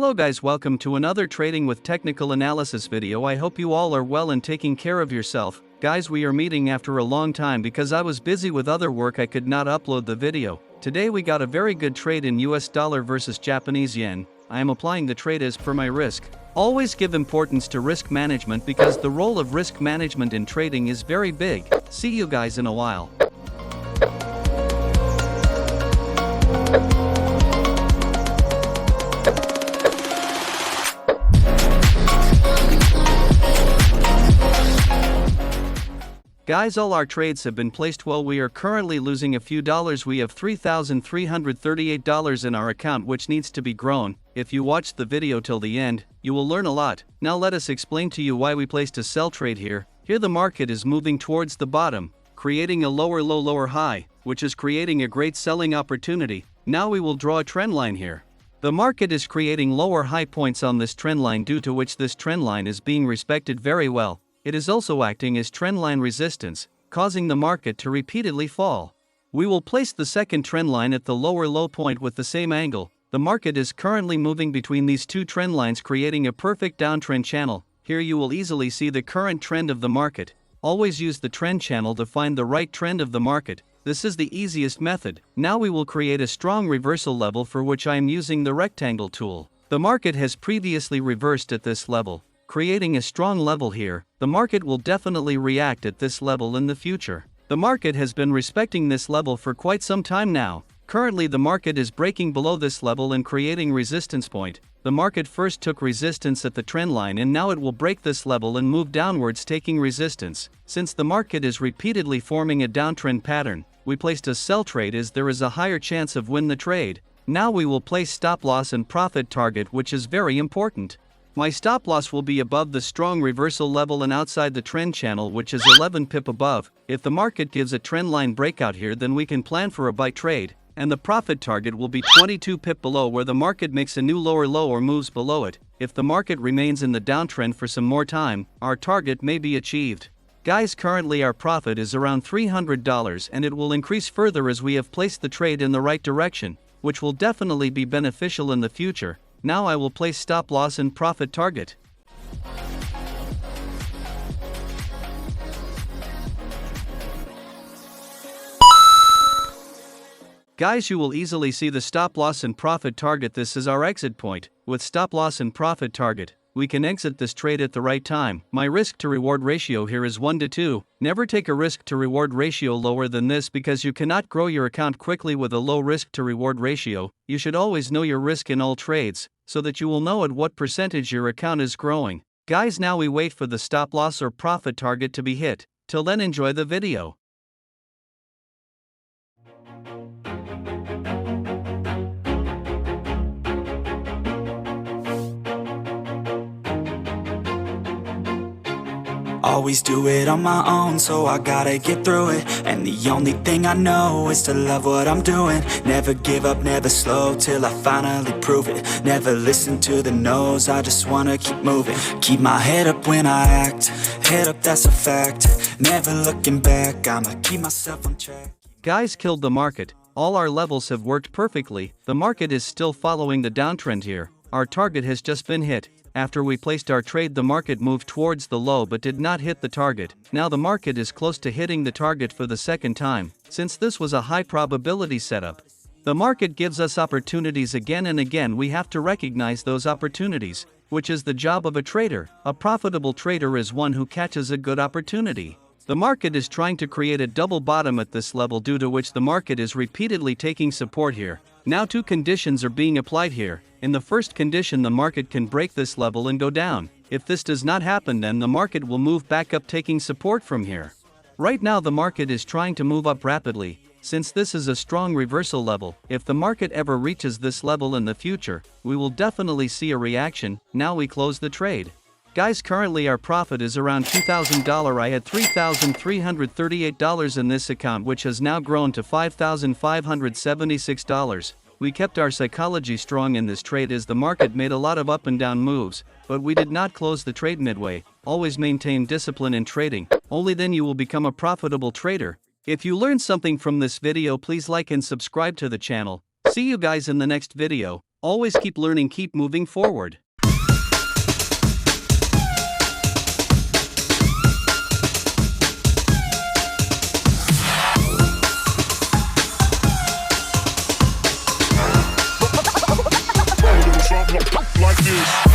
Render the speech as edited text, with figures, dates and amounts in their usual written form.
Hello guys, welcome to another trading with technical analysis video. I hope you all are well and taking care of yourself. Guys, we are meeting after a long time because I was busy with other work. I could not upload the video. Today we got a very good trade in US dollar versus Japanese yen. I am applying the trade as per my risk. Always give importance to risk management because the role of risk management in trading is very big. See you guys in a while. Guys, all our trades have been placed well. We are currently losing a few dollars. We have $3,338 in our account, which needs to be grown. If you watch the video till the end, you will learn a lot. Now let us explain to you why we placed a sell trade here. Here the market is moving towards the bottom, creating a lower low, lower high, which is creating a great selling opportunity. Now we will draw a trend line here. The market is creating lower high points on this trend line, due to which this trend line is being respected very well. It is also acting as trendline resistance, causing the market to repeatedly fall. We will place the second trend line at the lower low point with the same angle. The market is currently moving between these two trend lines, creating a perfect downtrend channel. Here you will easily see the current trend of the market. Always use the trend channel to find the right trend of the market. This is the easiest method. Now we will create a strong reversal level, for which I am using the rectangle tool. The market has previously reversed at this level, creating a strong level here. The market will definitely react at this level in the future. The market has been respecting this level for quite some time now. Currently the market is breaking below this level and creating resistance point. The market first took resistance at the trend line, and now it will break this level and move downwards, taking resistance. Since the market is repeatedly forming a downtrend pattern, we placed a sell trade as there is a higher chance of win the trade. Now we will place stop loss and profit target, which is very important. My stop loss will be above the strong reversal level and outside the trend channel, which is 11 pip above. If the market gives a trend line breakout here, then we can plan for a buy trade, and the profit target will be 22 pip below, where the market makes a new lower low or moves below it. If the market remains in the downtrend for some more time, our target may be achieved. Guys, currently our profit is around $300, and it will increase further as we have placed the trade in the right direction, which will definitely be beneficial in the future. Now I will place stop loss and profit target. Guys, you will easily see the stop loss and profit target. This is our exit point. With stop loss and profit target, we can exit this trade at the right time. My risk to reward ratio here is 1 to 2. Never take a risk to reward ratio lower than this, because you cannot grow your account quickly with a low risk to reward ratio. You should always know your risk in all trades, so that you will know at what percentage your account is growing. Guys, now we wait for the stop loss or profit target to be hit. Till then, enjoy the video. Always do it on my own, so I gotta get through it. And the only thing I know is to love what I'm doing. Never give up, never slow, till I finally prove it. Never listen to the no's, I just wanna keep moving. Keep my head up when I act, head up, that's a fact. Never looking back, I'ma keep myself on track. Guys, killed the market. All our levels have worked perfectly. The market is still following the downtrend here. Our target has just been hit. After we placed our trade, the market moved towards the low but did not hit the target. Now the market is close to hitting the target for the second time, since this was a high probability setup. The market gives us opportunities again and again. We have to recognize those opportunities, which is the job of a trader. A profitable trader is one who catches a good opportunity. The market is trying to create a double bottom at this level, due to which the market is repeatedly taking support here. Now two conditions are being applied here. In the first condition, the market can break this level and go down. If this does not happen, then the market will move back up, taking support from here. Right now the market is trying to move up rapidly, since this is a strong reversal level. If the market ever reaches this level in the future, we will definitely see a reaction. Now we close the trade. Guys, currently our profit is around $2,000. I had $3,338 in this account, which has now grown to $5,576. We kept our psychology strong in this trade as the market made a lot of up and down moves, but we did not close the trade midway. Always maintain discipline in trading. Only then you will become a profitable trader. If you learned something from this video, please like and subscribe to the channel. See you guys in the next video. Always keep learning, keep moving forward. Something like this.